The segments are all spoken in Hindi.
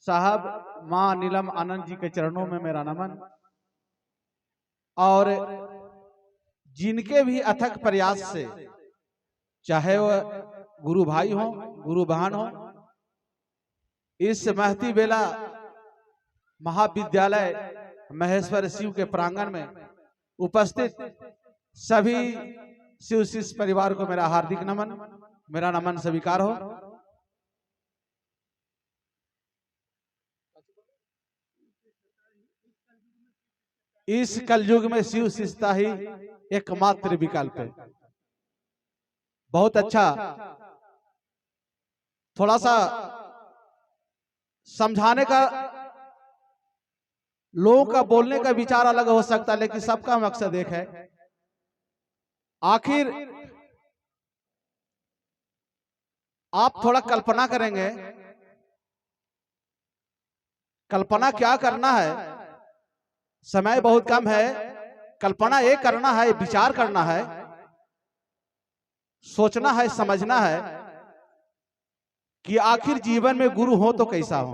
साहब मां नीलम आनंद जी के चरणों में मेरा नमन। और जिनके भी अथक प्रयास से, चाहे वह गुरु भाई हो, गुरु बहन हो, इस महती बेला महाविद्यालय महेश्वर शिव के प्रांगण में उपस्थित सभी शिव शिष्य परिवार को मेरा हार्दिक नमन, मेरा नमन स्वीकार हो। इस कलयुग में शिव शिष्यता ही एकमात्र विकल्प है। बहुत अच्छा, थोड़ा सा समझाने का, लोगों का बोलने का विचार अलग हो सकता है, लेकिन सबका मकसद एक है। आखिर आप थोड़ा कल्पना करेंगे, कल्पना क्या करना है, समय बहुत कम है। कल्पना ये करना है, विचार करना है, सोचना है, समझना है कि आखिर जीवन में गुरु हो तो कैसा हो।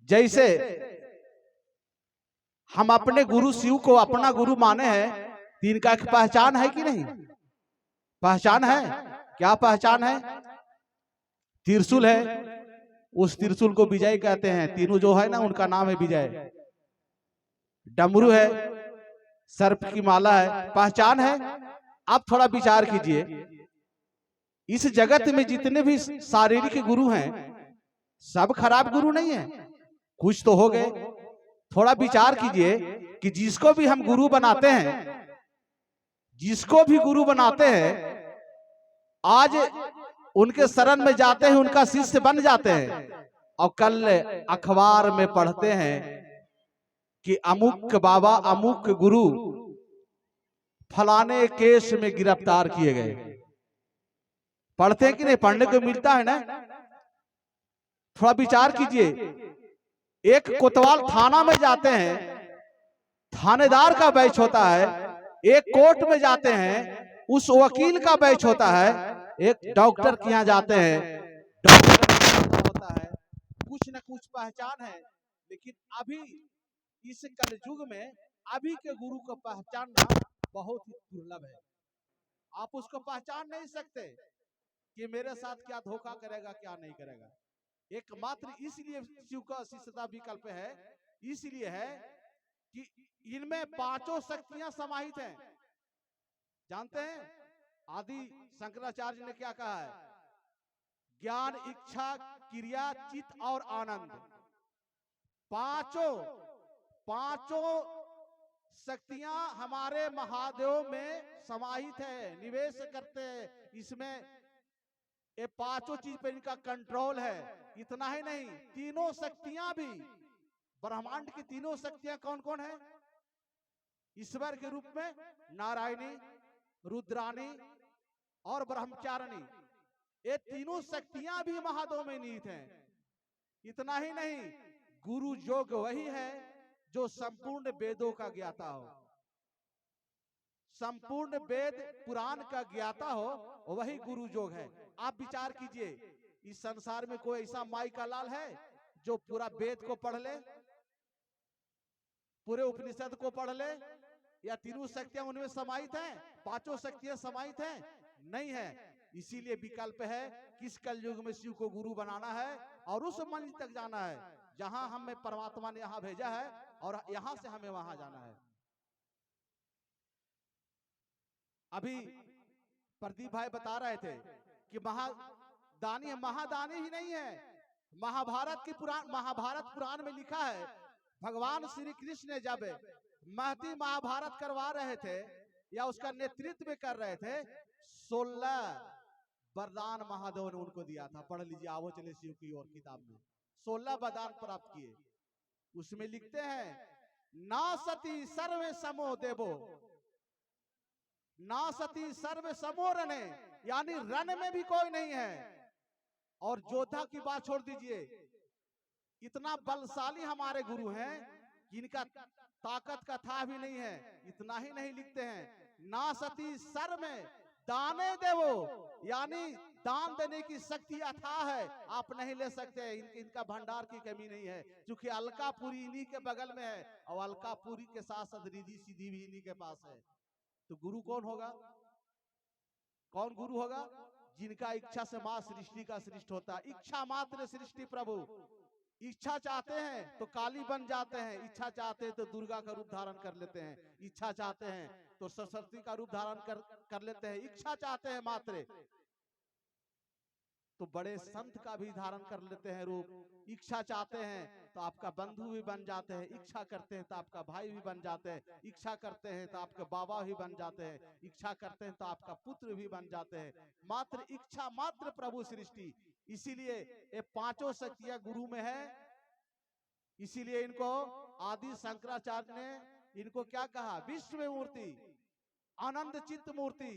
जैसे हम अपने गुरु शिव को अपना गुरु माने हैं, तो इनका एक पहचान है कि नहीं? पहचान है। क्या पहचान है? त्रिशूल है, उस त्रिशूल को विजय कहते हैं। तीनों जो है ना, उनका नाम है विजय। डमरू है, सर्प की माला है, पहचान है। आप थोड़ा विचार कीजिए, इस जगत में जितने भी शारीरिक गुरु हैं, सब खराब गुरु नहीं है, कुछ तो हो गए। थोड़ा विचार कीजिए कि जिसको भी हम गुरु बनाते हैं, जिसको भी गुरु बनाते हैं, आज उनके शरण में जाते हैं, उनका शिष्य बन जाते हैं, और कल अखबार में पढ़ते हैं कि अमुक बाबा, अमुक गुरु फलाने केस में गिरफ्तार किए गए। पढ़ते हैं कि नहीं? पढ़ने को मिलता है ना। थोड़ा विचार कीजिए, एक कोतवाल थाना में जाते हैं, थानेदार का बैच होता है। एक कोर्ट में जाते हैं, उस वकील का बैच होता है। एक डॉक्टर के यहाँ जाते हैं, डॉक्टर का होता है। कुछ न कुछ पहचान है, लेकिन अभी इस कलयुग में अभी के गुरु को पहचानना बहुत ही दुर्लभ है। आप उसको पहचान नहीं सकते कि मेरे साथ क्या धोखा करेगा, क्या नहीं करेगा। एकमात्र इसलिए शिव का शिष्यता विकल्प है, इसलिए है कि इनमें पांचों शक्तियां समाहित हैं। जानते हैं आदि शंकराचार्य ने क्या कहा है? ज्ञान, इच्छा, क्रिया, चित्त और आनंद, पांचों शक्तियां हमारे महादेव में समाहित है, निवेश करते हैं। इसमें ये पांचों चीज पे इनका कंट्रोल है। इतना ही नहीं, तीनों शक्तियां भी, ब्रह्मांड की तीनों शक्तियां कौन कौन है? ईश्वर के रूप में नारायणी, रुद्राणी और ब्रह्मचारिणी, ये तीनों शक्तियां भी महादेव में निहित हैं। इतना ही नहीं, गुरु योग वही है जो संपूर्ण वेदों का ज्ञाता हो, संपूर्ण वेद पुराण का ज्ञाता हो, वही गुरु योग है। आप विचार कीजिए, इस संसार में कोई ऐसा माई का लाल है जो पूरा वेद को पढ़ ले, पूरे उपनिषद को पढ़ ले? या तीनों शक्तियां उनमें समाहित हैं, पांचों शक्तियां समाहित हैं? नहीं है। इसीलिए विकल्प है, किस कलयुग में शिव को गुरु बनाना है और उस मंजिल तक जाना है जहां हमें परमात्मा ने यहां भेजा है, और यहां से हमें वहां जाना है। अभी प्रदीप भाई बता रहे थे कि महादानी ही नहीं है। महाभारत पुराण में लिखा है, भगवान श्री कृष्ण ने जब महती महाभारत करवा रहे थे या उसका नेतृत्व कर रहे थे, 16 वरदान महादेव ने उनको दिया था। पढ़ लीजिए, आवो चले शिव की ओर किताब में 16 वरदान प्राप्त किए। उसमें लिखते हैं, ना सती सर्व समो देवो, ना सती सर्व समो रणे, यानी रण में भी कोई नहीं है। और योद्धा की बात छोड़ दीजिए, इतना बलशाली हमारे गुरु हैं कि इनका ताकत का था भी नहीं है। इतना ही नहीं, लिखते हैं, ना सती सर में दाने देवो, यानी दान देने की शक्ति अथाह है, आप नहीं ले सकते। इनका भंडार की कमी नहीं है, क्योंकि अलकापुरी इन्हीं के बगल में है और अलकापुरी के साथ साथ रिद्धि सिद्धि भी इन्हीं के पास है। तो गुरु कौन होगा? कौन गुरु होगा? जिनका इच्छा से मां सृष्टि का सृष्टि होता है। इच्छा मात्र सृष्टि प्रभु। इच्छा चाहते हैं तो काली बन जाते हैं, इच्छा चाहते हैं तो दुर्गा का रूप धारण कर लेते हैं, इच्छा चाहते हैं तो सरस्वती का रूप धारण कर लेते हैं। इच्छा चाहते हैं मात्र तो बड़े संत का भी धारण कर लेते हैं रूप। इच्छा चाहते हैं तो आपका बंधु भी बन जाते हैं, इच्छा करते हैं तो आपका भाई भी बन जाते हैं, इच्छा करते हैं तो आपके बाबा भी बन जाते हैं, इच्छा करते हैं तो आपका पुत्र भी बन जाते हैं। मात्र इच्छा मात्र प्रभु सृष्टि। इसीलिए ये पांचों शक्तियां गुरु में है। इसीलिए इनको आदि शंकराचार्य ने इनको क्या कहा? विश्व मूर्ति, आनंद चित्त मूर्ति।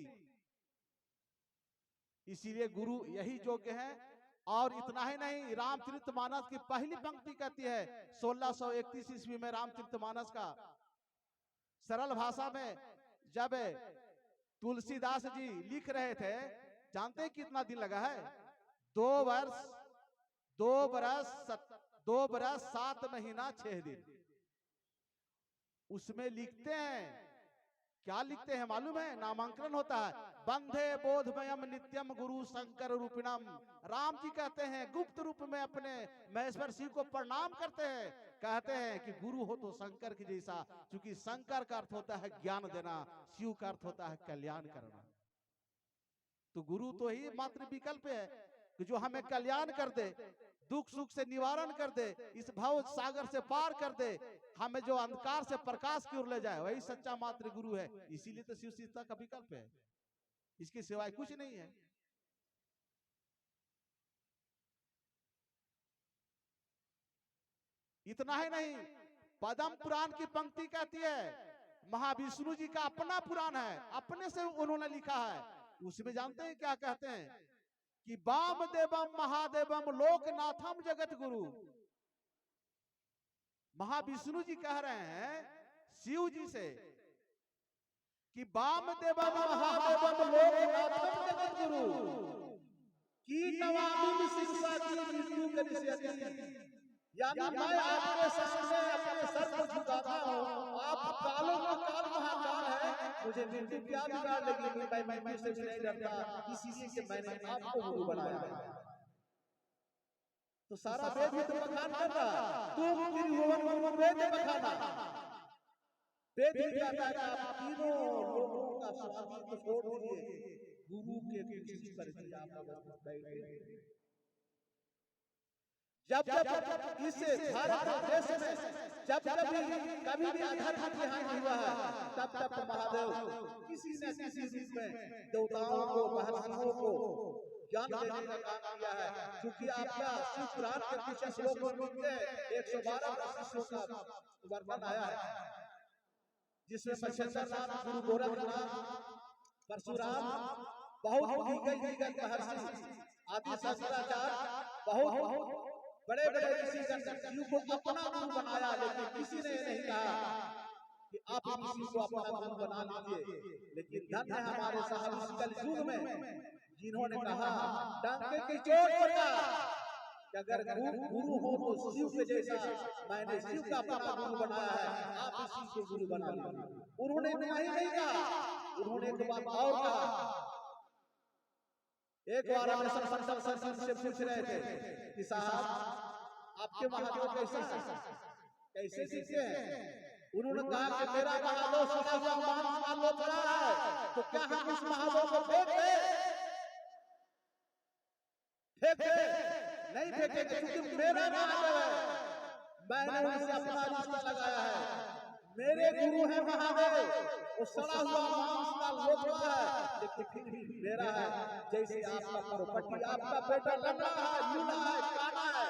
इसीलिए गुरु यही योग्य है। और इतना ही नहीं, रामचरितमानस की पहली पंक्ति कहती है 1631 ईस्वी में रामचरितमानस का सरल भाषा में जब तुलसीदास जी लिख रहे थे, जानते हैं कितना दिन लगा है? 2 बरस 7 महीना 6 दिन। उसमें लिखते हैं, क्या लिखते हैं मालूम है? नामांकन होता है, बंधे बोधमयम नित्यम गुरु शंकर रूपिणम। राम जी कहते हैं गुप्त रूप में अपने महेश्वर शिव को प्रणाम करते हैं, कहते हैं कि गुरु हो तो शंकर की जैसा, क्योंकि शंकर का अर्थ होता है ज्ञान देना, शिव का अर्थ होता है कल्याण करना। तो गुरु तो ही मात्र विकल्प है कि जो हमें कल्याण कर दे, दुख सुख से निवारण कर दे, इस भव सागर से पार कर दे, हमें जो अंधकार से प्रकाश की ओर ले जाए, वही सच्चा मात्र गुरु है। इसीलिए तो शिव सीता का विकल्प है, इसके सिवाय कुछ नहीं है। इतना ही नहीं, पद्म पुराण की पंक्ति कहती है, महाविष्णु जी का अपना पुराण है, अपने से उन्होंने लिखा है। उसमें जानते हैं क्या कहते हैं कि वामदेवम महादेवम लोकनाथम जगत गुरु। महाविष्णु जी कह रहे हैं शिव जी से कि वामदेवम महादेवम लोकनाथम जगत गुरु की नमामि शिरसा की विष्णु करिष्यति। यानी मैं आपके सामने अपने सर को झुकाता हूँ, आप कालों का काल महाकाल है, मुझे मृत्यु क्या बिगाड़ लेगी, मैं मृत्यु से नहीं डरता, इसीलिए कि मैंने आपको गुरु बनाया है। तो सारा वेद तो बखान कर रहा, तुम त्रिभुवन गुरु वेद बखाना। वेद कहता है आप तीनों लोगों का स्वामी को छोड़ दीजिए, गुरु के किसी पर भी आप बैठे। जब इस भारत देश में जब कभी भी आध्यात्मिक हानि हुआ है, तब महादेव किसी न किसी रूप में देवताओं को, महर्षियों को ज्ञान देने का काम किया है। क्योंकि आपका शिव पुराण के पीछे श्लोक मिलते हैं, 112 श्लोक का वर्णन आया है, जिसमें मच्छरनाथ, गुरु गोरखनाथ, परशुराम, बहुत दिग्गज महर्षि, आदि शंकराचार्य, बहुत बड़े बड़े ऋषि शिव को अपना गुरु बनाया, लेकिन किसी ने नहीं कहा कि आप किसी को अपना गुरु बना लीजिए। लेकिन धन्य हमारे साहब इस कलयुग में जिन्होंने कहा डंके की चोट पर कि अगर गुरु हो तो शिव के जैसा, मैंने शिव का अपना गुरु बनाया है, आप इसी को गुरु बना लीजिए। उन्होंने नहीं कहा, उन्होंने एक बात और कहा। एक बार हम से पूछ रहे थे कि साहब आपके महादेव कैसे सीखे हैं? उन्होंने कहा कि मेरा महादेव सदा हुआ मांस का लोथड़ा है, तो क्या हम इस महादेव को फेंक दे? नहीं फेंकेंगे, क्योंकि मेरा महादेव है, मैंने उनसे अपना रिश्ता लगाया है। मेरे गुरु है महादेव, वो सड़ा हुआ मांस का लोथड़ा है, लेकिन फिर भी मेरा है। जैसे आपका प्रॉपर्टी, आपका बेटा लंगड़ा है, लूला है, काना है,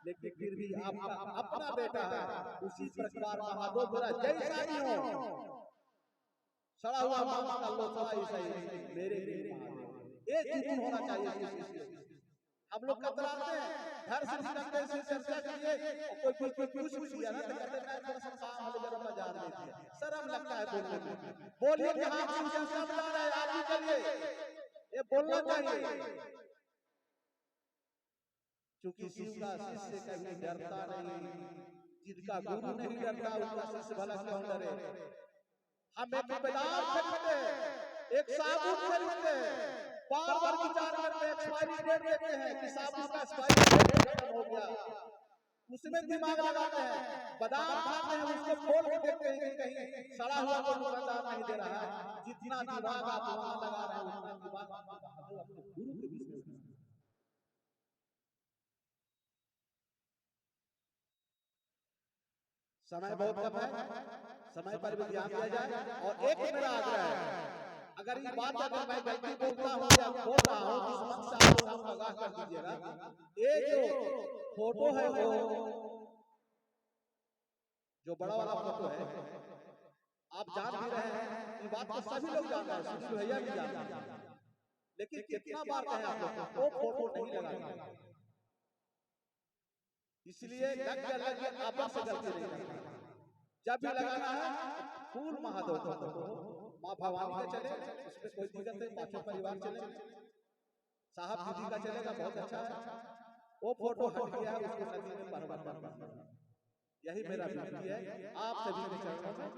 लेकिन फिर भी आपका अपना बेटा है। उसी प्रकार महादेव मेरा जैसा भी हो, सड़ा हुआ मांस का लोथड़ा ऐसा ही मेरे महादेव। एक जुनून होना चाहिए। हम लोग कतराते हैं, घर से निकलते से चर्चा करिए, कोई कुछ किया ना तो कहते हैं थोड़ा सा काम वाले जरा मजा आ रही है, शर्म लगता है बोलने में। बोलिए कि हाँ हम चर्चा बता रहे हैं, आप भी चलिए। ये बोलना चाहिए, क्योंकि शिव का शिष्य कभी डरता नहीं, जिनका गुरु नहीं डरता उसका शिष्य भला क्यों डरे। हम एक बाजार खरीदते, एक साबुन खरीदते, बार बार विचार करते, एक्सपायरी डेट देखते हैं कि साबुन का एक्सपायरी डेट खत्म हो गया, उसमें दिमाग लगाते हैं। बादाम खाते हैं, उसको खोल के देखते हैं कि कहीं सड़ा हुआ तो दुकानदार नहीं दे रहा है। जितना दिमाग आप वहां लगा रहे हैं उतना दिमाग अपने गुरु के विषय में। समय बहुत कम है, समय पर भी ध्यान दिया जाए। और एक मेरा आग्रह है, अगर ये बात अगर मैं गलती बोलता हूँ या बोल रहा हूँ इस मंच से आप लोग आगाह कर दीजिएगा। ये जो फोटो है वो जो बड़ा वाला फोटो है, आप जान भी रहे हैं, ये बात तो सभी लोग जानते हैं, सुनील भैया भी जानते हैं, लेकिन कितना बार कहें आप लोग वो फोटो नहीं लगाना। इसलिए लग गया आप से गलती नहीं करना। जब भी लगाना है फूल महादेव का फोटो हो, माँ भवानी का चले, उसमें कोई दिक्कत नहीं, पांचों परिवार चले, साहब दीदी का चलेगा, बहुत अच्छा है। वो फोटो हट गया है, उसको नदी में परवर करना। यही मेरा विनती है आप सभी के चरणों में।